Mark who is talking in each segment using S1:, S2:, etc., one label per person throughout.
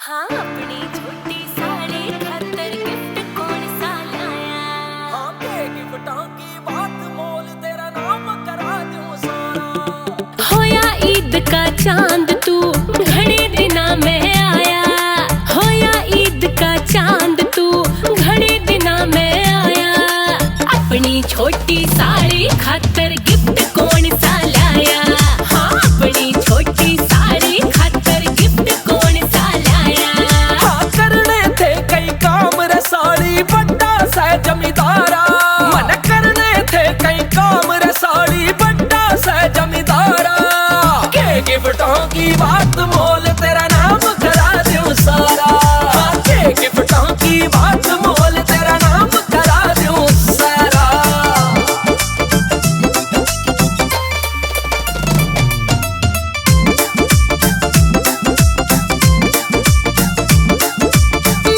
S1: हाँ अपनी छोटी साड़ी खातर गिफ्ट कौन सा लाया।
S2: हाँ गिफ्टों की बात मोल तेरा नाम करा दूं सारा।
S1: होया ईद का चांद तू घने दिना में आया। होया ईद का चांद तू घने दिना में आया। अपनी छोटी साड़ी खातर गिफ्ट कौन सा लाया। हाँ अपनी छोटी साड़ी खातर गिफ्ट कौन सा लाया।
S2: हाँ करने थे कई काम रे साड़ी बड्डा सा जमींदारा। मन करने थे कई काम रे साड़ी बड्डा सा जमींदारा। के गिफ्टों की बात मोल तेरा नाम करा दूं सारा। हाँ के गिफ्टों की बात मोल तेरा नाम करा दूं सारा।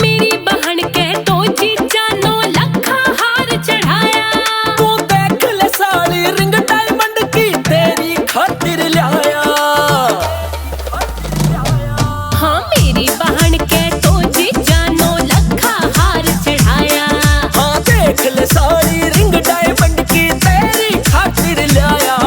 S1: मेरी बहन के तो जीजा 9 लखा हार चढ़ाया।
S2: तू देख ले साड़ी रिंग डायमंड की तेरी खातिर लाया।
S1: हाँ मेरी बहन के तो जीजा 9 लखा हार चढ़ाया।
S2: हाँ देख ले साड़ी रिंग डायमंड की तेरी खातिर लाया।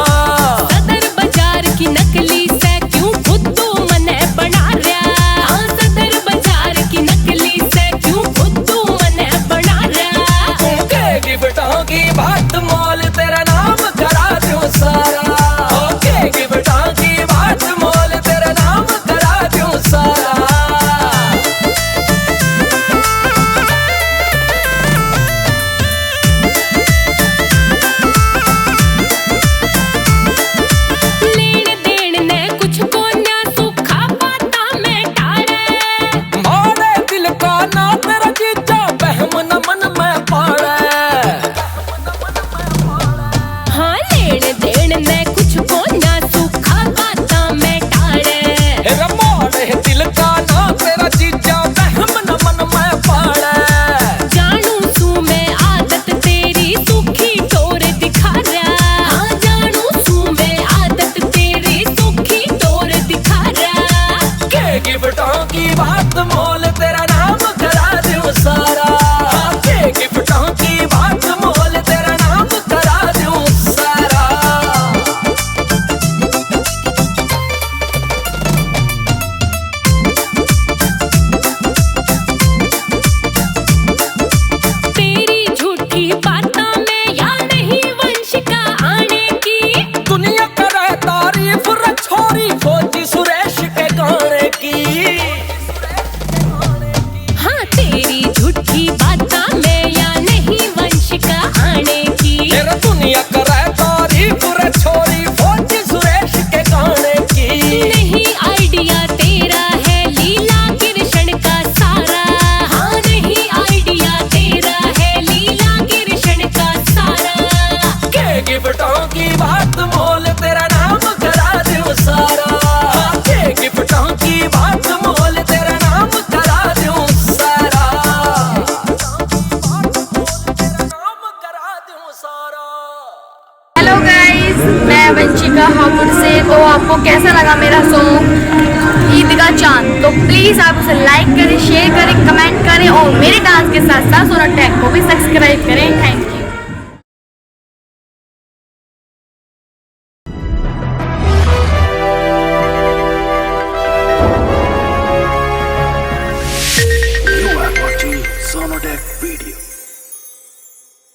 S1: सदर बाजार की नकली से क्यों खुद्दू मने बना रहा। हाँ सदर बाजार की नकली से क्यों खुद्दू मने बना रहा।
S2: के गिफ्टों की बात मोल तेरा नाम करा दूं सारा। के गिफ्टों की बात मोल तेरा नाम करा दूं सारा।
S1: लेन देन ने कुछ को ना सूखा पाता में टारे।
S2: मारे दिल का ना तेरा जीजा बहम न मन में पाड़े।
S1: हाँ लेन देन ने कुछ को ना सूखा पाता में टारे।
S2: मारे दिल का ना तेरा जीजा बहम न मन में पाड़े।
S1: जानू सू में आदत तेरी सूखी टोर दिखा रहा। हाँ जानू सू में आदत तेरी सूखी टोर दिखा रहा।
S2: के गिफ्टों की बात मोल तेरा नाम करा दूं सारा। हाँ के गिफ्टों की बात मोल तेरा नाम करा दूं सारा।
S1: तेरी झूठी बातों में या नहीं वंशिका आने की।
S2: दुनिया करे तारीफ रे छोरी फौजी सुरेश के गाने की।
S1: हाँ तेरी झूठी बातों में या नहीं वंशिका आने की।
S2: तेरा दुनिया करे तारीफ रे छोरी फौजी सुरेश के गाने की।
S1: नहीं आइडिया तेरा है लीला कृष्ण का सारा। हाँ नहीं आइडिया तेरा है लीला कृष्ण का सारा।
S2: के गिफ्टों की बात मोल तेरा नाम करा दूं सारा। हाँ के गिफ्टों की बात मोल तेरा नाम करा दूं सारा। नाम करा दूं सारा।
S3: हेलो गाइस, मैं वंशिका हापुड़ से। तो आपको कैसा लगा मेरा सॉन्ग ईद का चांद? तो प्लीज़ आप उसे लाइक करें, शेयर करें, कमेंट करें और मेरे डांस के साथ साथ सोना टैग को भी सब्सक्राइब करें। Thank you.
S4: You are watching Sonodec video.